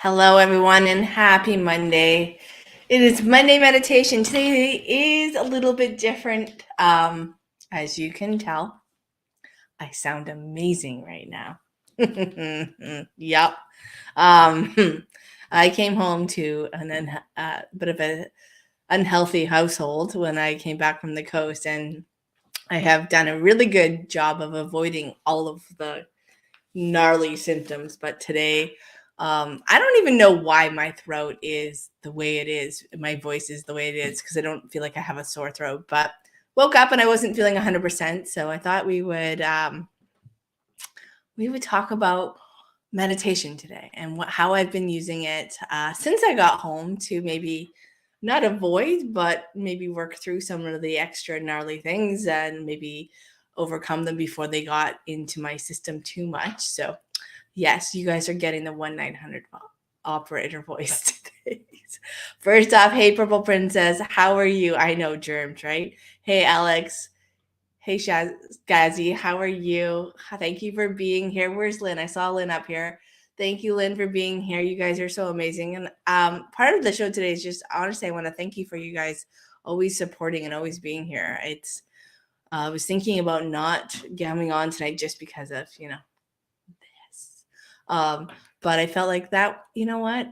Hello, everyone, and happy Monday. It is Monday meditation. Today is a little bit different. As you can tell, I sound amazing right now. Yep. I came home to a bit of an unhealthy household when I came back from the coast, and I have done a really good job of avoiding all of the gnarly symptoms. But today, I don't even know why my throat is the way it is. My voice is the way it is because I don't feel like I have a sore throat. But woke up and I wasn't feeling 100%. So I thought we would talk about meditation today and how I've been using it since I got home to maybe not avoid, but maybe work through some of the extra gnarly things and maybe overcome them before they got into my system too much. So yes, you guys are getting the 1-900 operator voice today. First off, hey, Purple Princess, how are you? I know germs, right? Hey, Alex. Hey, Gazzy, how are you? Thank you for being here. Where's Lynn? I saw Lynn up here. Thank you, Lynn, for being here. You guys are so amazing. And part of the show today is just, honestly, I want to thank you for you guys always supporting and always being here. I was thinking about not coming on tonight just because of, this. But I felt like that, you know what?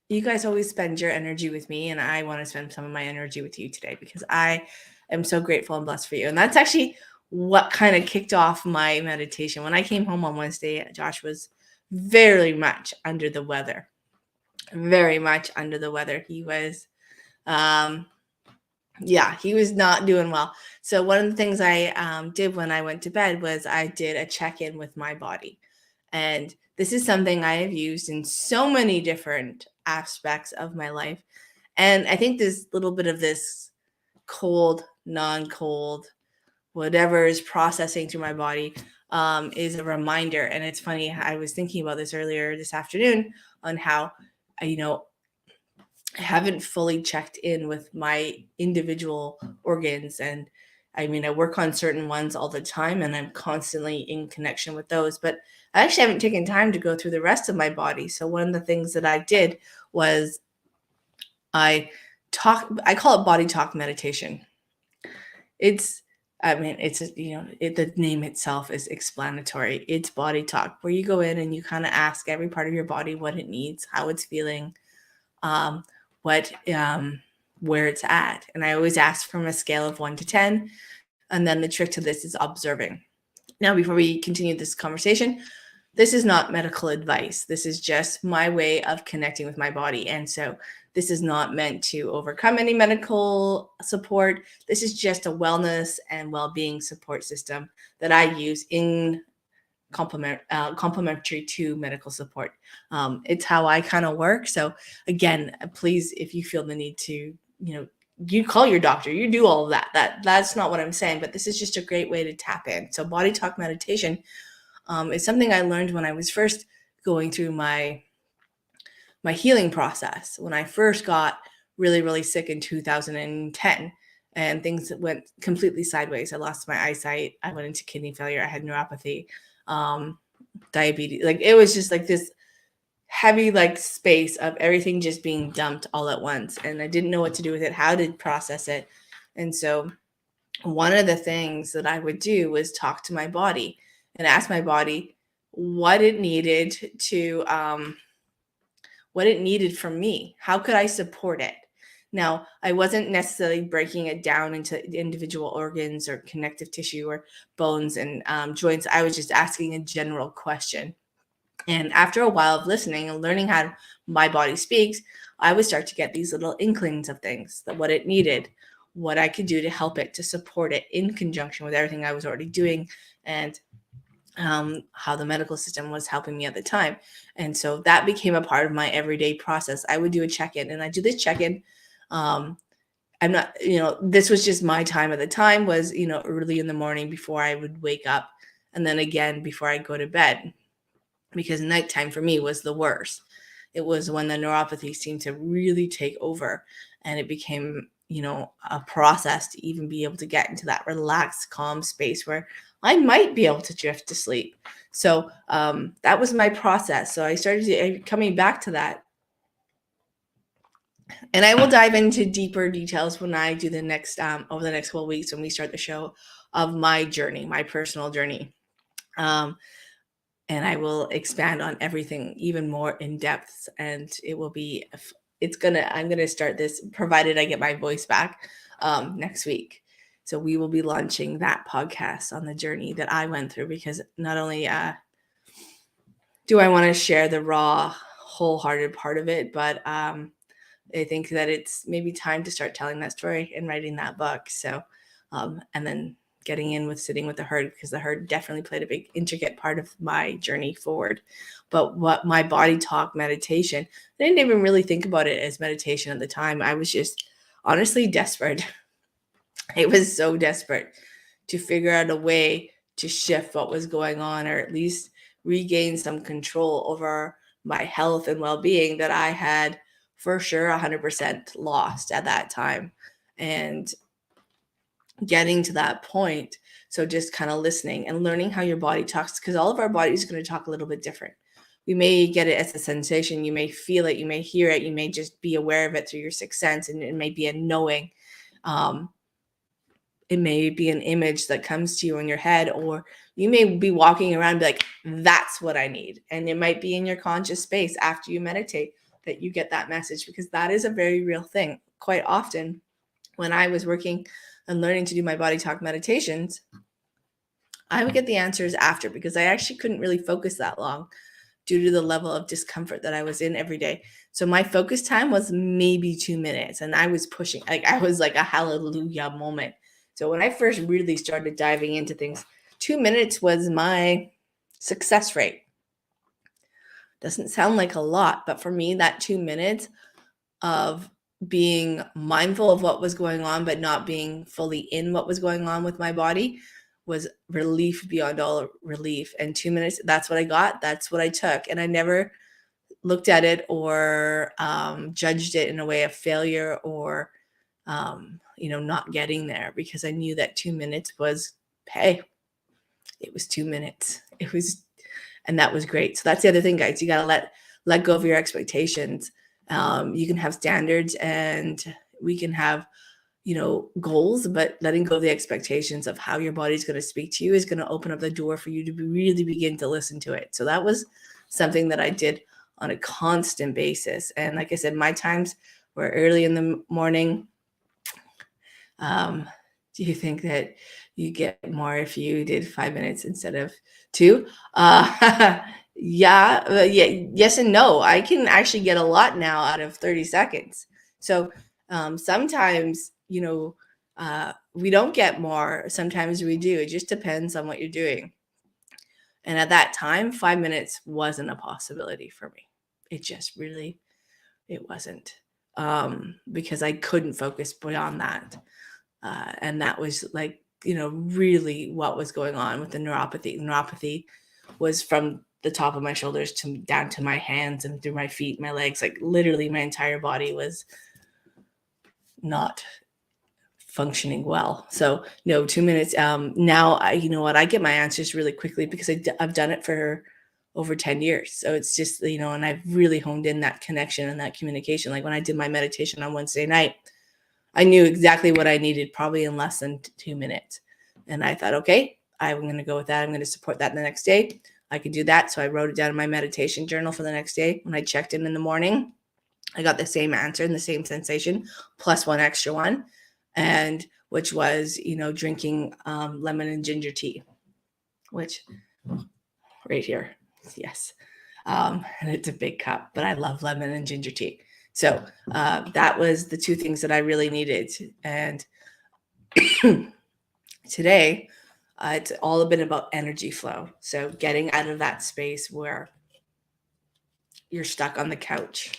You guys always spend your energy with me, and I want to spend some of my energy with you today because I am so grateful and blessed for you. And that's actually what kind of kicked off my meditation. When I came home on Wednesday, Josh was very much under the weather. Very much under the weather. He was he was not doing well. So one of the things I did when I went to bed was I did a check-in with my body. And this is something I have used in so many different aspects of my life. And I think this little bit of this cold, non-cold, whatever is processing through my body is a reminder. And it's funny, I was thinking about this earlier this afternoon on how, I haven't fully checked in with my individual organs. And I mean, I work on certain ones all the time and I'm constantly in connection with those, but I actually haven't taken time to go through the rest of my body. So one of the things that I did was I call it body talk meditation. The name itself is explanatory. It's body talk, where you go in and you kind of ask every part of your body what it needs, how it's feeling, where it's at. And I always ask from a scale of 1 to 10. And then the trick to this is observing. Now, before we continue this conversation, this is not medical advice. This is just my way of connecting with my body. And so this is not meant to overcome any medical support. This is just a wellness and well-being support system that I use in complementary to medical support. It's how I kind of work. So again, please, if you feel the need to, you call your doctor, you do all of that. That's not what I'm saying, but this is just a great way to tap in. So body talk meditation is something I learned when I was first going through my healing process. When I first got really, really sick in 2010, and things went completely sideways. I lost my eyesight. I went into kidney failure. I had neuropathy, diabetes. Like it was just like this heavy space of everything just being dumped all at once, and I didn't know what to do with it, how to process it. And so one of the things that I would do was talk to my body and ask my body what it needed from me. How could I support it? Now, I wasn't necessarily breaking it down into individual organs or connective tissue or bones and joints. I was just asking a general question. And after a while of listening and learning how my body speaks, I would start to get these little inklings of things, that what it needed, what I could do to help it, to support it in conjunction with everything I was already doing, and how the medical system was helping me at the time. And so that became a part of my everyday process. I would do a check-in, and I do this check-in. I'm not, this was just my time at the time, was, early in the morning before I would wake up, and then again before I go to bed, because nighttime for me was the worst. It was when the neuropathy seemed to really take over, and it became, a process to even be able to get into that relaxed, calm space where I might be able to drift to sleep. So that was my process. So I started coming back to that. And I will dive into deeper details when I do the next, over the next couple of weeks when we start the show of my journey, my personal journey. And I will expand on everything even more in depth. And it will be, I'm going to start this provided I get my voice back next week. So we will be launching that podcast on the journey that I went through, because not only do I want to share the raw, wholehearted part of it, but I think that it's maybe time to start telling that story and writing that book. So, and then getting in with sitting with the herd, because the herd definitely played a big intricate part of my journey forward. But what my body talk meditation, I didn't even really think about it as meditation at the time. I was just honestly desperate. I was so desperate to figure out a way to shift what was going on, or at least regain some control over my health and well-being that I had for sure 100% lost at that time. And getting to that point, so just kind of listening and learning how your body talks, because all of our bodies are going to talk a little bit different. We may get it as a sensation, you may feel it, you may hear it, you may just be aware of it through your sixth sense, and it may be a knowing. It may be an image that comes to you in your head, or you may be walking around and be like, that's what I need. And it might be in your conscious space after you meditate that you get that message, because that is a very real thing. Quite often when I was working and learning to do my body talk meditations, I would get the answers after, because I actually couldn't really focus that long due to the level of discomfort that I was in every day. So my focus time was maybe 2 minutes, and I was pushing, like I was like a hallelujah moment. So when I first really started diving into things, 2 minutes was my success rate. Doesn't sound like a lot, but for me, that 2 minutes of being mindful of what was going on, but not being fully in what was going on with my body, was relief beyond all relief. And 2 minutes, that's what I got. That's what I took. And I never looked at it or judged it in a way of failure or, not getting there, because I knew that 2 minutes was, hey, it was 2 minutes. And that was great. So that's the other thing, guys. You got to let go of your expectations. You can have standards, and we can have, goals, but letting go of the expectations of how your body's going to speak to you is going to open up the door for you to really begin to listen to it. So that was something that I did on a constant basis. And like I said, my times were early in the morning. Do you think that you get more if you did 5 minutes instead of 2? Yeah, yes and no. I can actually get a lot now out of 30 seconds. So sometimes, we don't get more. Sometimes we do. It just depends on what you're doing. And at that time, 5 minutes wasn't a possibility for me. It wasn't, because I couldn't focus beyond that. And that was like, really what was going on with the neuropathy. Neuropathy was from the top of my shoulders to down to my hands and through my feet, my legs, like literally my entire body was not functioning well. So no, 2 minutes. Now I get my answers really quickly, because I've done it for over 10 years. So it's just, and I've really honed in that connection and that communication. Like when I did my meditation on Wednesday night, I knew exactly what I needed, probably in less than 2 minutes. And I thought, okay, I'm going to go with that. I'm going to support that the next day. I could do that. So I wrote it down in my meditation journal for the next day. When I checked in the morning, I got the same answer and the same sensation, plus one extra one, and which was, drinking lemon and ginger tea, which right here. Yes. And it's a big cup, but I love lemon and ginger tea. So that was the two things that I really needed. And today, it's all a bit about energy flow. So getting out of that space where you're stuck on the couch.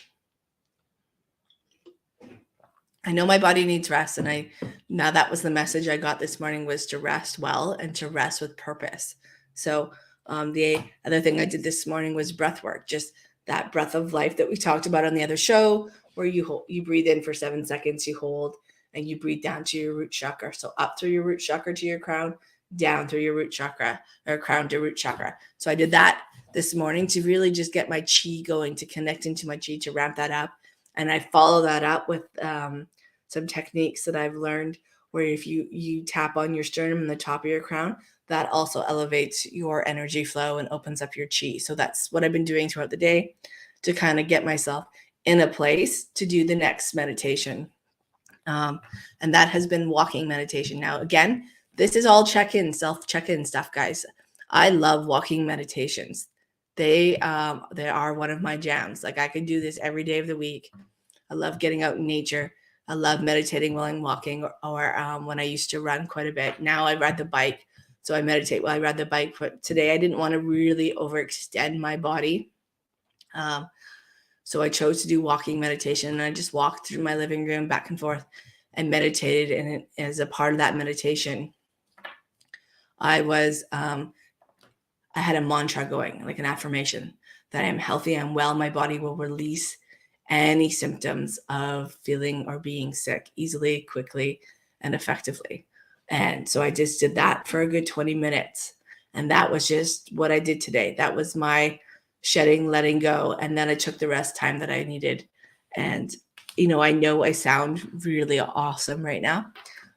I know my body needs rest. And now that was the message I got this morning, was to rest well and to rest with purpose. So the other thing I did this morning was breath work, just that breath of life that we talked about on the other show, where you breathe in for 7 seconds, you hold, and you breathe down to your root chakra. So up through your root chakra to your crown, down through your root chakra, or crown to root chakra. So I did that this morning to really just get my chi going, to connect into my chi, to ramp that up. And I follow that up with some techniques that I've learned, where if you tap on your sternum and the top of your crown, that also elevates your energy flow and opens up your chi. So that's what I've been doing throughout the day to kind of get myself in a place to do the next meditation. And that has been walking meditation. Now, again, this is all check-in, self-check-in stuff, guys. I love walking meditations. They are one of my jams. Like, I could do this every day of the week. I love getting out in nature. I love meditating while I'm walking, or when I used to run quite a bit. Now I ride the bike, so I meditate while I ride the bike. But today I didn't want to really overextend my body. So I chose to do walking meditation, and I just walked through my living room back and forth and meditated. And as a part of that meditation, I had a mantra going, like an affirmation, that I am healthy, I'm well, my body will release any symptoms of feeling or being sick easily, quickly, and effectively. And so I just did that for a good 20 minutes. And that was just what I did today. That was my shedding, letting go. And then I took the rest time that I needed. And, I know I sound really awesome right now,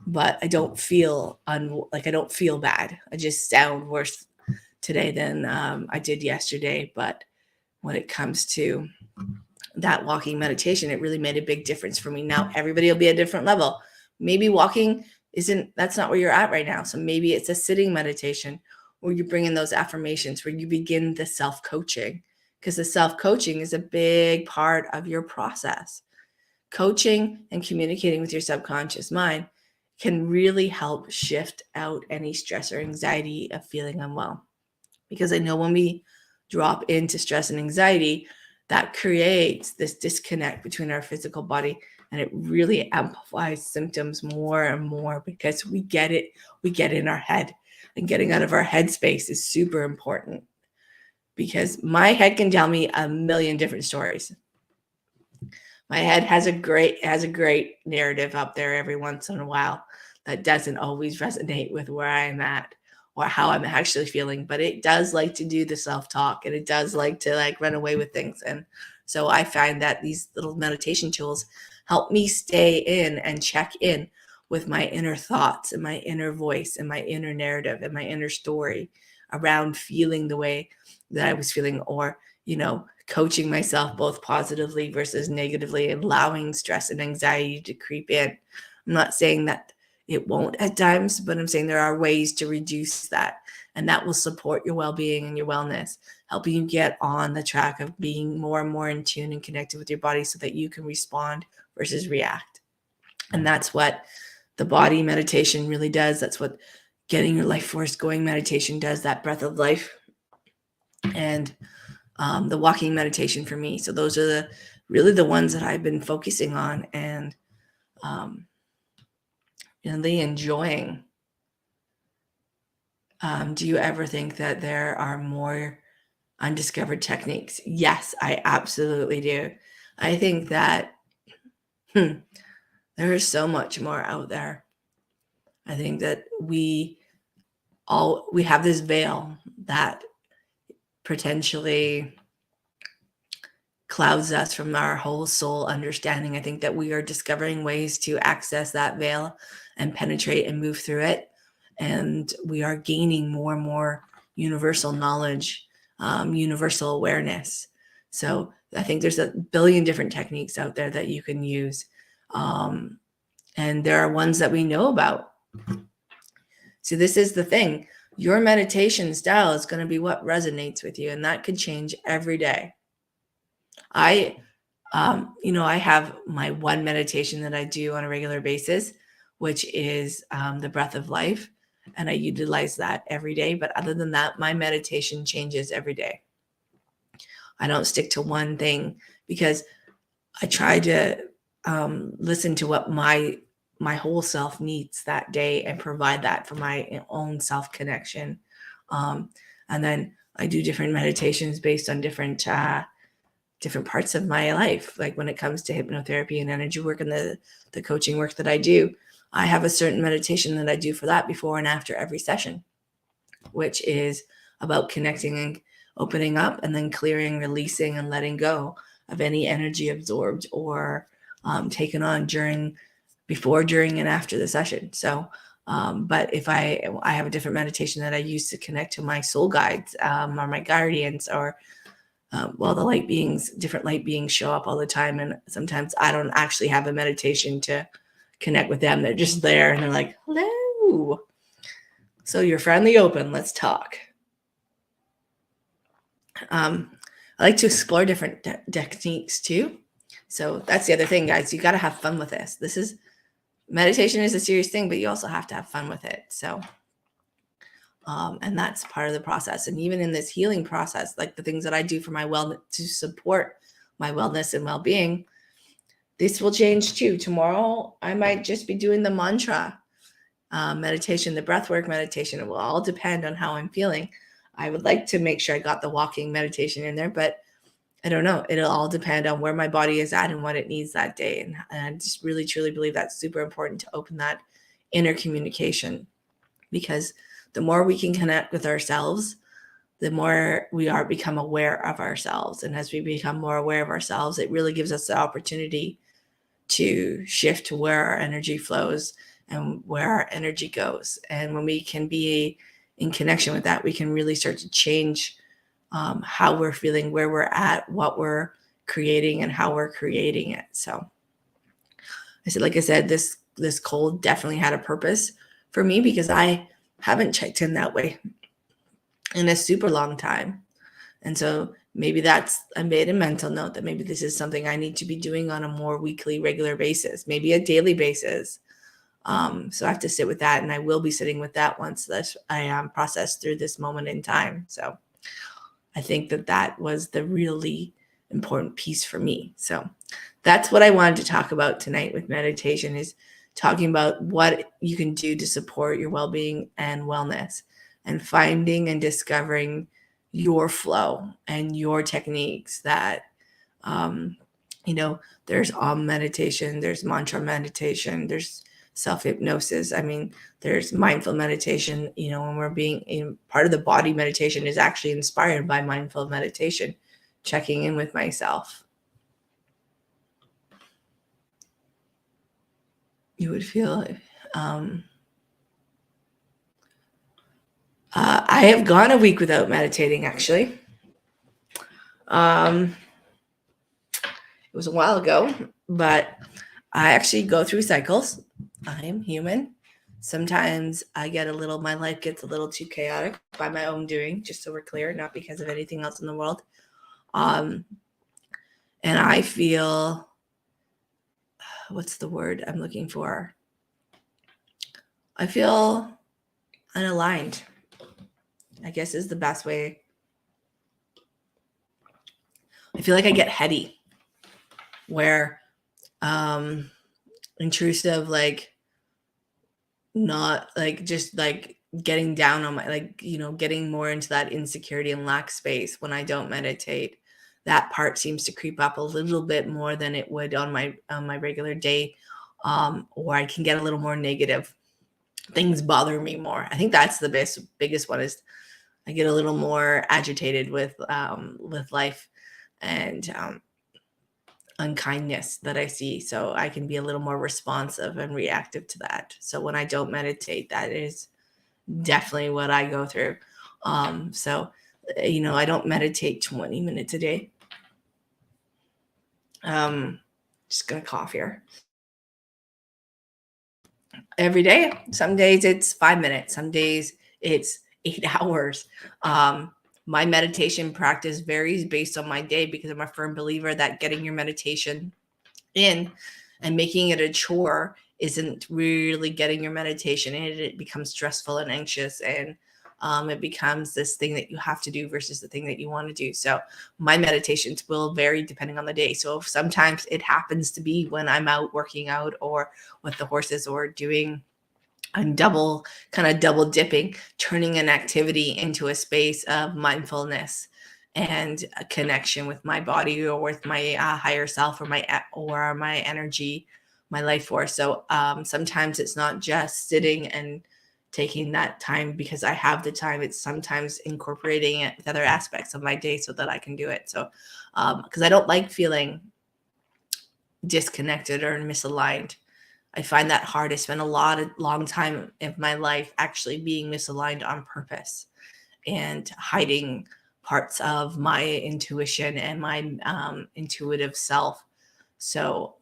but I don't feel I don't feel bad. I just sound worse today than I did yesterday. But when it comes to that walking meditation, it really made a big difference for me. Now everybody will be at a different level. Maybe walking that's not where you're at right now. So maybe it's a sitting meditation, where you bring in those affirmations, where you begin the self-coaching, because the self-coaching is a big part of your process. Coaching and communicating with your subconscious mind can really help shift out any stress or anxiety of feeling unwell. Because I know when we drop into stress and anxiety, that creates this disconnect between our physical body, and it really amplifies symptoms more and more, because we get in our head, and getting out of our head space is super important, because my head can tell me a million different stories. My head has a great narrative up there every once in a while that doesn't always resonate with where I'm at or how I'm actually feeling, but it does like to do the self-talk, and it does like to run away with things. And so I find that these little meditation tools help me stay in and check in with my inner thoughts and my inner voice and my inner narrative and my inner story around feeling the way that I was feeling, or, coaching myself both positively versus negatively, allowing stress and anxiety to creep in. I'm not saying that it won't at times, but I'm saying there are ways to reduce that, and that will support your well-being and your wellness, helping you get on the track of being more and more in tune and connected with your body, so that you can respond versus react. And that's what the body meditation really does. That's what getting your life force going meditation does, that breath of life. And the walking meditation for me. So those are really the ones that I've been focusing on and really enjoying. Do you ever think that there are more undiscovered techniques? Yes, I absolutely do. I think that there is so much more out there. I think that we have this veil that potentially clouds us from our whole soul understanding. I think that we are discovering ways to access that veil and penetrate and move through it. And we are gaining more and more universal knowledge, universal awareness. So I think there's a billion different techniques out there that you can use. And there are ones that we know about. So this is the thing. Your meditation style is going to be what resonates with you, and that could change every day. I have my one meditation that I do on a regular basis, which is the breath of life. And I utilize that every day. But other than that, my meditation changes every day. I don't stick to one thing, because I try to listen to what my whole self needs that day and provide that for my own self connection. And then I do different meditations based on different parts of my life. Like when it comes to hypnotherapy and energy work and the coaching work that I do, I have a certain meditation that I do for that before and after every session, which is about connecting and opening up and then clearing, releasing, and letting go of any energy absorbed or taken on before, during, and after the session. So, but if I have a different meditation that I use to connect to my soul guides or my guardians or well, the light beings, different light beings show up all the time. And sometimes I don't actually have a meditation to connect with them. They're just there and they're like, hello. So you're finally open. Let's talk. I like to explore different techniques too. So that's the other thing, guys. You got to have fun with this. Meditation is a serious thing, but you also have to have fun with it. So, and that's part of the process. And even in this healing process, like the things that I do for my wellness to support my wellness and well-being, this will change too. Tomorrow, I might just be doing the mantra meditation, the breathwork meditation. It will all depend on how I'm feeling. I would like to make sure I got the walking meditation in there, but I don't know. It'll all depend on where my body is at and what it needs that day. And I just really, truly believe that's super important to open that inner communication, because the more we can connect with ourselves, the more we become aware of ourselves. And as we become more aware of ourselves, it really gives us the opportunity to shift to where our energy flows and where our energy goes. And when we can be in connection with that, we can really start to change how we're feeling, where we're at, what we're creating, and how we're creating it. So like I said, this cold definitely had a purpose for me, because I haven't checked in that way in a super long time. And so maybe I made a mental note that maybe this is something I need to be doing on a more weekly, regular basis, maybe a daily basis. So I have to sit with that, and I will be sitting with that once I process through this moment in time. So I think that was the really important piece for me. So that's what I wanted to talk about tonight with meditation, is talking about what you can do to support your well-being and wellness, and finding and discovering your flow and your techniques that, there's meditation, there's mantra meditation, there's self-hypnosis. I mean, there's mindful meditation, when we're being part of the body meditation is actually inspired by mindful meditation, checking in with myself. You would feel, I have gone a week without meditating, actually. It was a while ago, but I actually go through cycles. I am human. Sometimes my life gets a little too chaotic by my own doing, just so we're clear, not because of anything else in the world. And I feel, what's the word I'm looking for? I feel unaligned, I guess is the best way. I feel like I get heady, where intrusive, like not like just like getting down on my, getting more into that insecurity and lack space when I don't meditate. That part seems to creep up a little bit more than it would on my regular day, or I can get a little more negative. Things bother me more. I think that's the biggest one, is I get a little more agitated with life and unkindness that I see. So I can be a little more responsive and reactive to that. So when I don't meditate, that is definitely what I go through. So I don't meditate 20 minutes a day. Just gonna cough here. Every day. Some days it's 5 minutes. Some days it's 8 hours. My meditation practice varies based on my day, because I'm a firm believer that getting your meditation in and making it a chore isn't really getting your meditation in. It becomes stressful and anxious, and it becomes this thing that you have to do versus the thing that you want to do. So my meditations will vary depending on the day. So sometimes it happens to be when I'm out working out or with the horses, or I'm double dipping, turning an activity into a space of mindfulness and a connection with my body, or with my higher self, or my energy, my life for. So sometimes it's not just sitting and taking that time because I have the time. It's sometimes incorporating it with other aspects of my day so that I can do it. So because I don't like feeling disconnected or misaligned. I find that hard. I spent a long time of my life actually being misaligned on purpose and hiding parts of my intuition and my intuitive self. So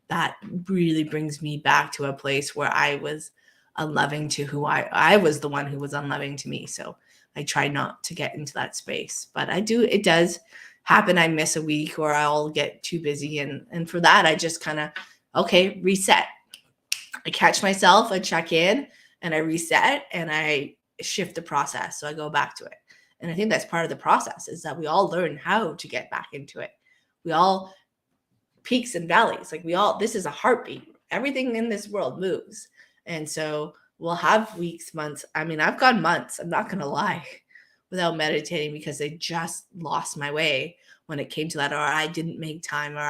that really brings me back to a place where I was unloving to who I was the one who was unloving to me. So I try not to get into that space, but it does happen. I miss a week or I'll get too busy. And for that, I just kind of, okay, reset. I catch myself, I check in and I reset and I shift the process. So I go back to it. And I think that's part of the process is that we all learn how to get back into it. We all peaks and valleys. Like this is a heartbeat. Everything in this world moves. And so we'll have weeks, months. I mean, I've gone months, I'm not going to lie, without meditating because I just lost my way when it came to that, or I didn't make time, or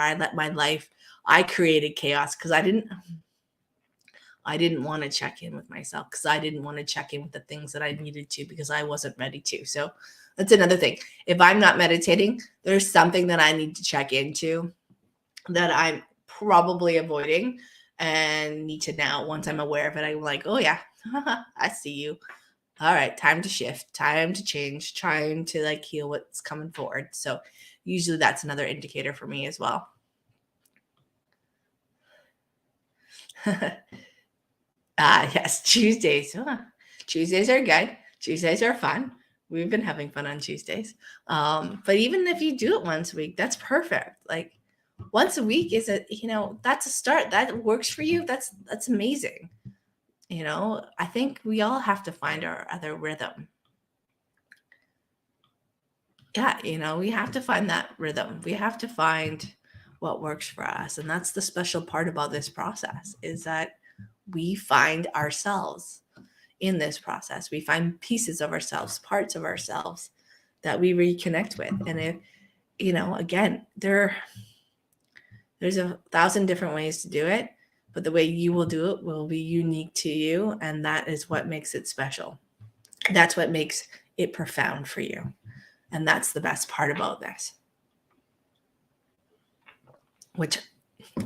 I created chaos because I didn't want to check in with myself because I didn't want to check in with the things that I needed to because I wasn't ready to. So that's another thing. If I'm not meditating, there's something that I need to check into that I'm probably avoiding and need to now, once I'm aware of it, I'm like, oh yeah, I see you. All right, time to shift, time to change, trying to like heal what's coming forward. So usually that's another indicator for me as well. Yes, Tuesdays. Tuesdays are good. Tuesdays are fun. We've been having fun on Tuesdays. But even if you do it once a week, that's perfect. Like once a week is that's a start. That works for you. That's amazing. I think we all have to find our other rhythm. Yeah, we have to find that rhythm. We have to find what works for us. And that's the special part about this process is that we find ourselves in this process. We find pieces of ourselves, parts of ourselves that we reconnect with. And if, again, there's 1,000 different ways to do it, but the way you will do it will be unique to you. And that is what makes it special. That's what makes it profound for you. And that's the best part about this, which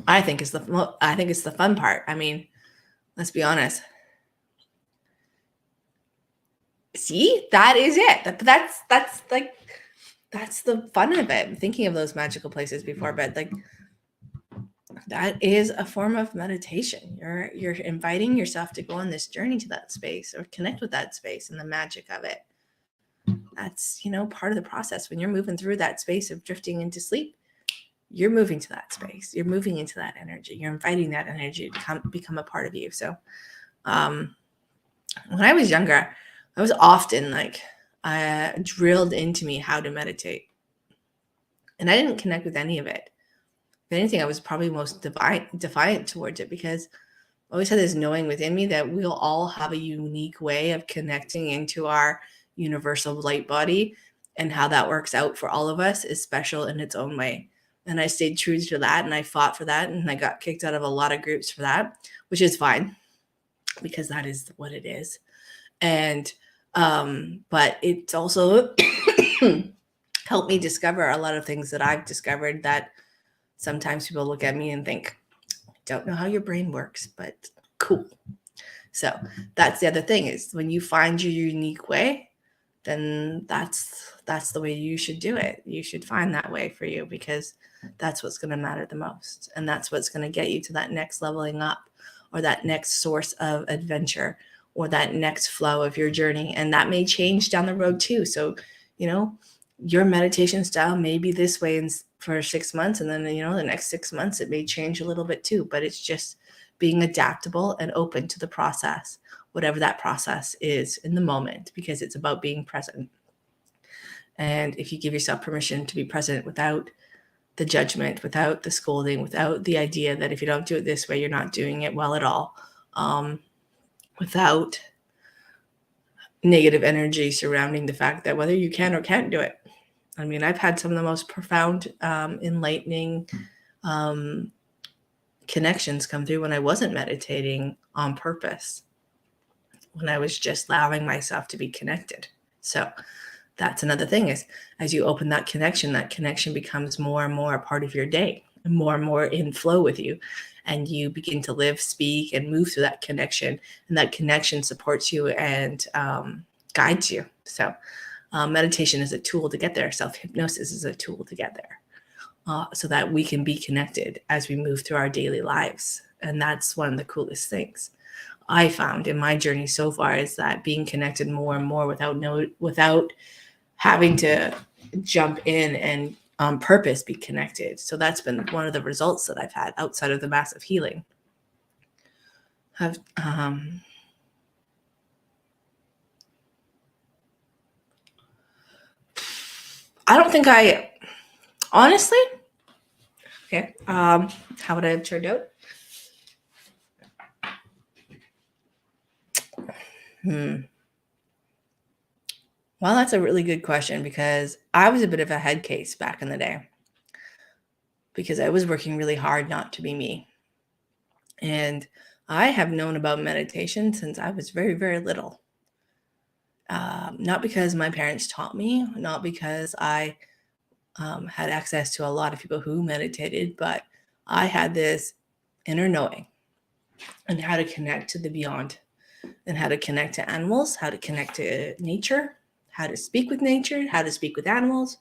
I think is the fun part. I mean, let's be honest. See, that is it. That's the fun of it. I'm thinking of those magical places before, but like that is a form of meditation. You're inviting yourself to go on this journey to that space or connect with that space and the magic of it. That's, part of the process. When you're moving through that space of drifting into sleep, you're moving to that space. You're moving into that energy. You're inviting that energy to become a part of you. So when I was younger, I was often drilled into me how to meditate. And I didn't connect with any of it. If anything, I was probably most defiant towards it because I always had this knowing within me that we'll all have a unique way of connecting into our universal light body, and how that works out for all of us is special in its own way. And I stayed true to that, and I fought for that, and I got kicked out of a lot of groups for that, which is fine because that is what it is. And but it's also helped me discover a lot of things that I've discovered that sometimes people look at me and think, I don't know how your brain works, but cool. So that's the other thing is when you find your unique way, then that's the way you should do it. You should find that way for you because that's what's going to matter the most. And that's what's going to get you to that next leveling up or that next source of adventure or that next flow of your journey. And that may change down the road too. So, your meditation style may be this way for 6 months. And then, the next 6 months, it may change a little bit too, but it's just being adaptable and open to the process, whatever that process is in the moment, because it's about being present. And if you give yourself permission to be present without the judgment, without the scolding, without the idea that if you don't do it this way, you're not doing it well at all, without negative energy surrounding the fact that whether you can or can't do it. I mean, I've had some of the most profound, enlightening connections come through when I wasn't meditating on purpose, when I was just allowing myself to be connected. So that's another thing, is as you open that connection becomes more and more a part of your day, and more in flow with you. And you begin to live, speak, and move through that connection. And that connection supports you and guides you. So meditation is a tool to get there. Self-hypnosis is a tool to get there. So that we can be connected as we move through our daily lives. And that's one of the coolest things I found in my journey so far, is that being connected more and more without having to jump in and on purpose be connected. So that's been one of the results that I've had outside of the massive healing. I don't think honestly, okay, how would I have turned out? Well, that's a really good question, because I was a bit of a head case back in the day, because I was working really hard not to be me. And I have known about meditation since I was very, very little. Not because my parents taught me, not because I had access to a lot of people who meditated, but I had this inner knowing and how to connect to the beyond, and how to connect to animals, how to connect to nature, how to speak with nature, how to speak with animals,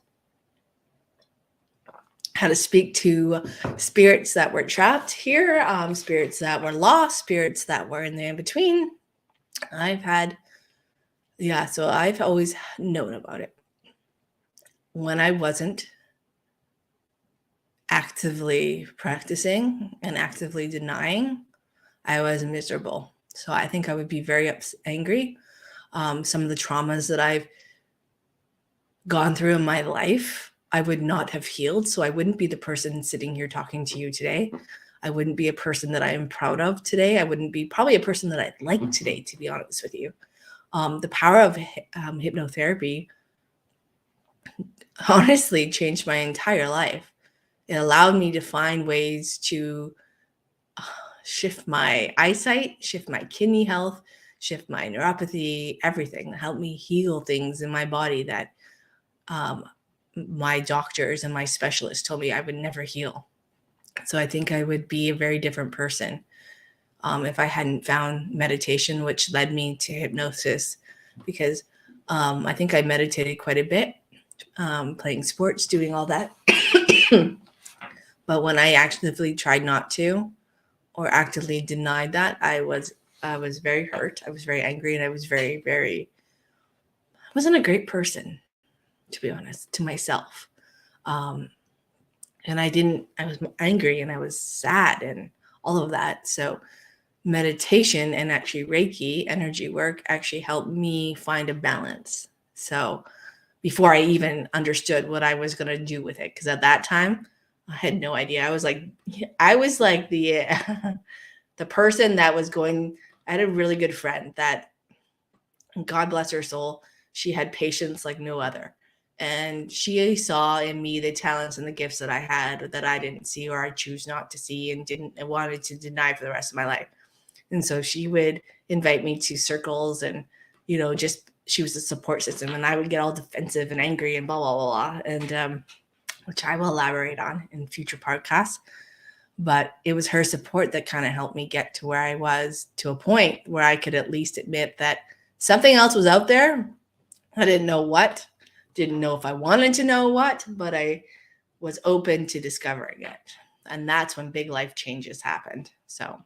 how to speak to spirits that were trapped here, spirits that were lost, spirits that were in the in-between. So I've always known about it. When I wasn't actively practicing and actively denying, I was miserable. So I think I would be very angry. Some of the traumas that I've gone through in my life, I would not have healed. So I wouldn't be the person sitting here talking to you today. I wouldn't be a person that I am proud of today. I wouldn't be probably a person that I'd like today, to be honest with you. The power of hypnotherapy honestly changed my entire life. It allowed me to find ways to shift my eyesight, shift my kidney health, shift my neuropathy, everything. Help me heal things in my body that my doctors and my specialists told me I would never heal. So I think I would be a very different person if I hadn't found meditation, which led me to hypnosis, because I think I meditated quite a bit, playing sports, doing all that. But when I actively tried not to, or actively denied that, I was very hurt. I was very angry, and I was I wasn't a great person, to be honest, to myself. And I was angry, and I was sad, and all of that. So meditation and actually Reiki energy work actually helped me find a balance. So before I even understood what I was going to do with it, because at that time I had no idea. I was like the the person that was going. I had a really good friend that, God bless her soul, she had patience like no other. And she saw in me the talents and the gifts that I had that I didn't see, or I choose not to see, and wanted to deny for the rest of my life. And so she would invite me to circles, and, just she was a support system, and I would get all defensive and angry and blah, blah, blah, blah. And which I will elaborate on in future podcasts. But it was her support that kind of helped me get to where I was, to a point where I could at least admit that something else was out there. I didn't know what, didn't know if I wanted to know what, but I was open to discovering it. And that's when big life changes happened. So,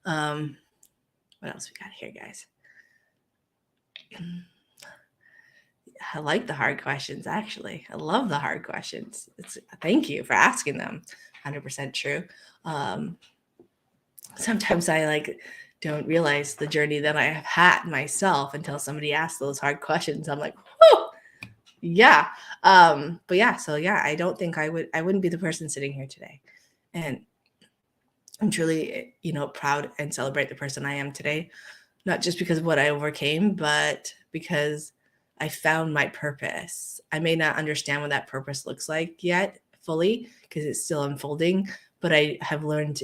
what else we got here, guys? I like the hard questions, actually. I love the hard questions. Thank you for asking them. 100% true. Sometimes I don't realize the journey that I have had myself until somebody asks those hard questions. I'm like, whoo, yeah. But yeah, so yeah, I don't think I wouldn't be the person sitting here today. And I'm truly, proud and celebrate the person I am today, not just because of what I overcame, but because I found my purpose. I may not understand what that purpose looks like yet fully, because it's still unfolding, but I have learned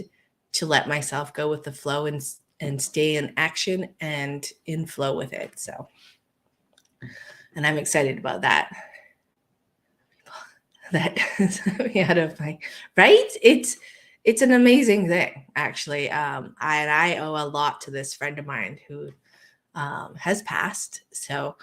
to let myself go with the flow and stay in action and in flow with it. So, and I'm excited about that. That we had a fight, right? It's an amazing thing, actually. I owe a lot to this friend of mine who has passed. So,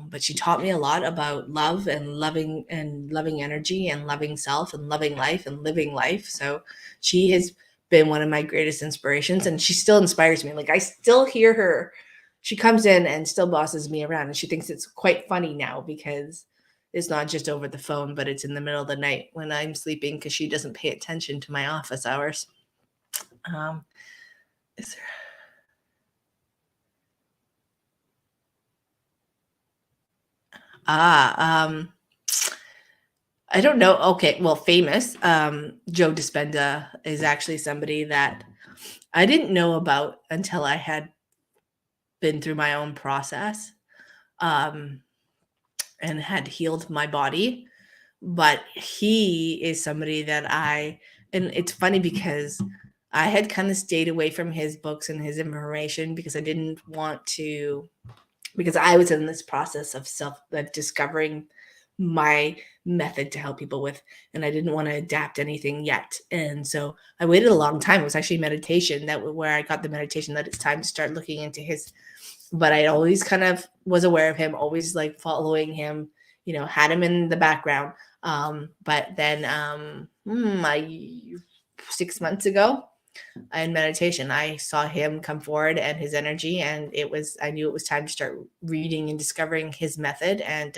but she taught me a lot about love and loving energy and loving self and loving life and living life. So she has been one of my greatest inspirations, and she still inspires me. Like I still hear her. She comes in and still bosses me around, and she thinks it's quite funny now because it's not just over the phone, but it's in the middle of the night when I'm sleeping because she doesn't pay attention to my office hours. Is there um I don't know. Okay, well, famous. Joe Dispenza is actually somebody that I didn't know about until I had been through my own process, um, and had healed my body. But he is somebody that and it's funny because I had kind of stayed away from his books and his information because I didn't want to, because I was in this process of discovering my method to help people with, and I didn't want to adapt anything yet. And so I waited a long time. It was actually meditation where I got the meditation that it's time to start looking into his, but I always kind of was aware of him, always like following him, had him in the background. But then I 6 months ago, in meditation, I saw him come forward and his energy, and I knew it was time to start reading and discovering his method. And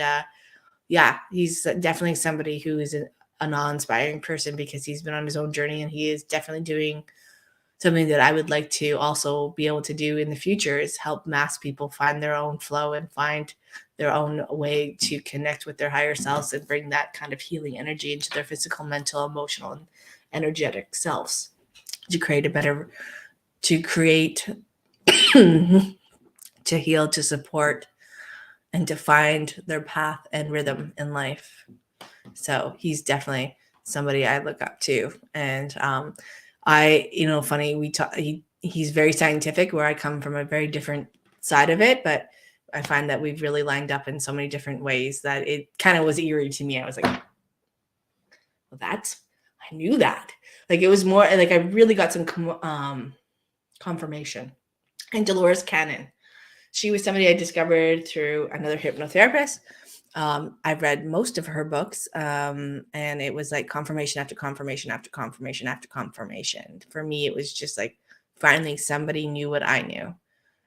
yeah, he's definitely somebody who is an awe-inspiring person because he's been on his own journey, and he is definitely doing something that I would like to also be able to do in the future, is help mass people find their own flow and find their own way to connect with their higher selves and bring that kind of healing energy into their physical, mental, emotional, and energetic selves to create to heal, to support, and to find their path and rhythm in life. So he's definitely somebody I look up to. And funny, he's very scientific, where I come from a very different side of it, but I find that we've really lined up in so many different ways that it kind of was eerie to me. I was like, well, I knew that. Like it was more like I really got some confirmation. And Dolores Cannon, she was somebody I discovered through another hypnotherapist. I've read most of her books, and it was like confirmation after confirmation after confirmation after confirmation. For me, it was just like finally somebody knew what I knew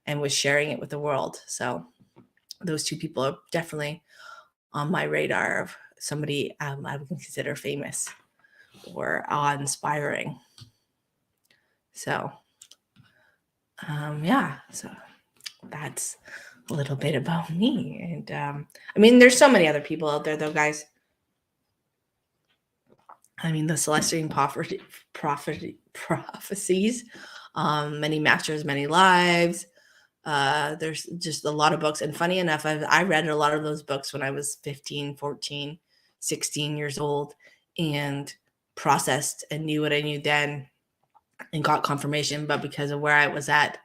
and was sharing it with the world. So those two people are definitely on my radar of somebody I would consider famous or awe-inspiring. So, yeah, so that's a little bit about me. And I mean, there's so many other people out there, though, guys. I mean, the Celestine prophecies, many masters, many lives. There's just a lot of books. And funny enough, I read a lot of those books when I was 15, 14, 16 years old, and processed and knew what I knew then and got confirmation. But because of where I was at,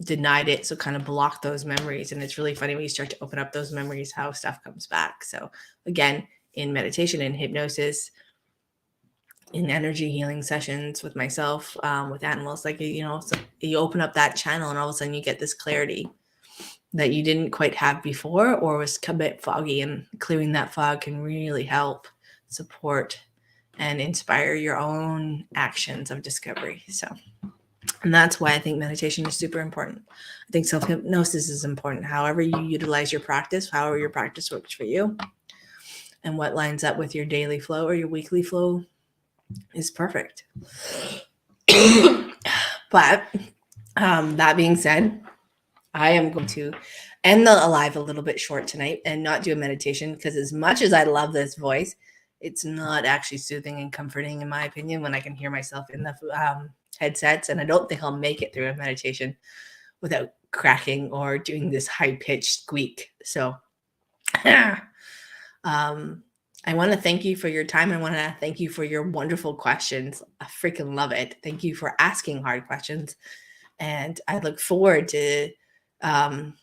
denied it, so kind of blocked those memories. And it's really funny when you start to open up those memories, how stuff comes back. So again, in meditation and hypnosis, in energy healing sessions with myself, with animals, like so you open up that channel and all of a sudden you get this clarity that you didn't quite have before, or was a bit foggy, and clearing that fog can really help support and inspire your own actions of discovery. So, and that's why I think meditation is super important. I think self-hypnosis is important. However you utilize your practice, however your practice works for you, and what lines up with your daily flow or your weekly flow is perfect. But that being said, I am going to end the live a little bit short tonight and not do a meditation, because as much as I love this voice, it's not actually soothing and comforting, in my opinion, when I can hear myself in the headsets. And I don't think I'll make it through a meditation without cracking or doing this high-pitched squeak. So I want to thank you for your time. I want to thank you for your wonderful questions. I freaking love it. Thank you for asking hard questions. And I look forward to um,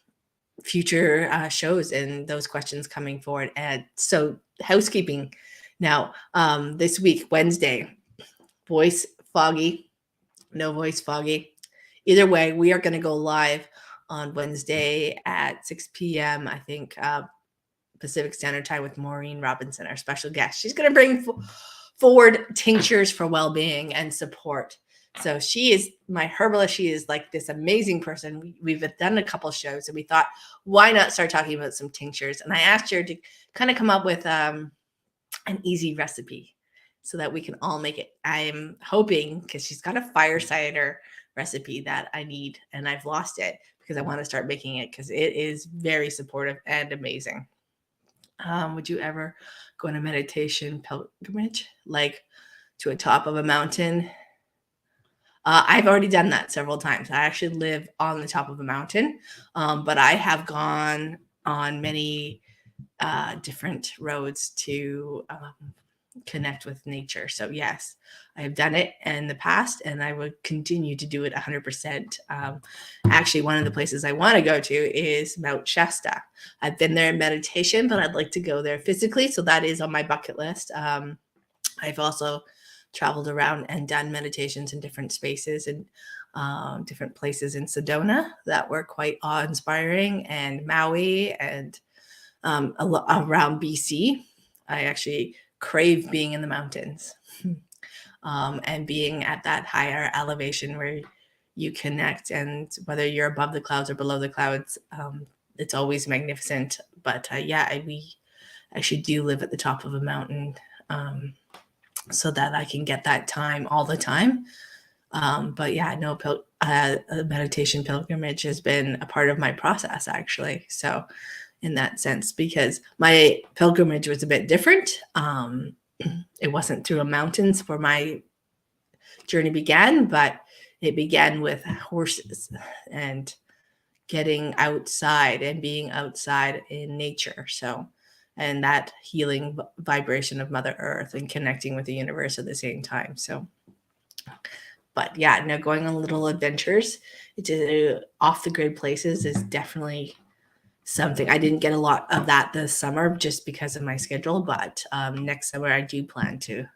future shows and those questions coming forward. And so, housekeeping now, this week, Wednesday, voice foggy, no voice foggy. Either way, we are going to go live on Wednesday at 6 p.m. I think Pacific Standard Time with Maureen Robinson, our special guest. She's going to bring forward tinctures for well-being and support. So she is my herbalist. She is like this amazing person. We've done a couple shows and we thought, why not start talking about some tinctures? And I asked her to kind of come up with an easy recipe so that we can all make it. I'm hoping, because she's got a fire cider recipe that I need and I've lost it because I want to start making it because it is very supportive and amazing. Would you ever go on a meditation pilgrimage, like to a top of a mountain? I've already done that several times. I actually live on the top of a mountain, but I have gone on many different roads to connect with nature. So yes, I have done it in the past and I would continue to do it 100%. Actually, one of the places I want to go to is Mount Shasta. I've been there in meditation, but I'd like to go there physically. So that is on my bucket list. I've also traveled around and done meditations in different spaces and different places in Sedona that were quite awe-inspiring, and Maui and around BC. I actually crave being in the mountains and being at that higher elevation where you connect, and whether you're above the clouds or below the clouds, it's always magnificent. But we actually do live at the top of a mountain so that I can get that time all the time. But yeah, no, a meditation pilgrimage has been a part of my process, actually. So in that sense, because my pilgrimage was a bit different. It wasn't through a mountains where my journey began, but it began with horses and getting outside and being outside in nature. So, and that healing vibration of Mother Earth and connecting with the universe at the same time. So, but yeah, no, going on little adventures to off the grid places is definitely something. I didn't get a lot of that this summer just because of my schedule, but next summer I do plan to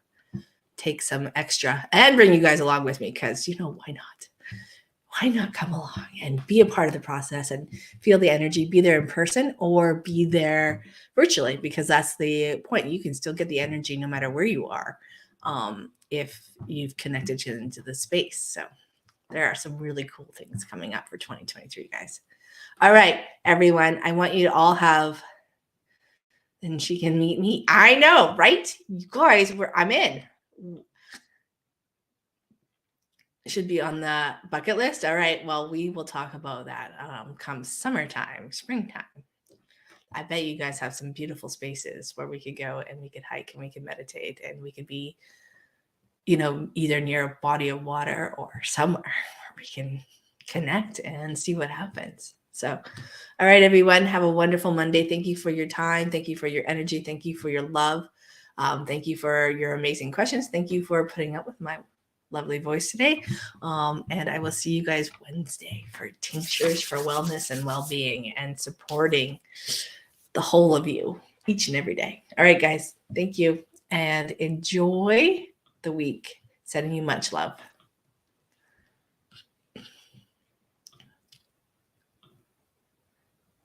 take some extra and bring you guys along with me, because why not? Why not come along and be a part of the process and feel the energy, be there in person or be there virtually, because that's the point. You can still get the energy no matter where you are if you've connected into the space. So there are some really cool things coming up for 2023, guys. All right, everyone. I want you to all have, and she can meet me. I know, right? You guys, I'm in. Should be on the bucket list. All right. Well, we will talk about that come summertime, springtime. I bet you guys have some beautiful spaces where we could go and we could hike and we could meditate and we could be, either near a body of water or somewhere where we can connect and see what happens. So, all right, everyone, have a wonderful Monday. Thank you for your time. Thank you for your energy. Thank you for your love. Thank you for your amazing questions. Thank you for putting up with my lovely voice today. And I will see you guys Wednesday for tinctures for wellness and well-being and supporting the whole of you each and every day. All right, guys. Thank you and enjoy the week. Sending you much love.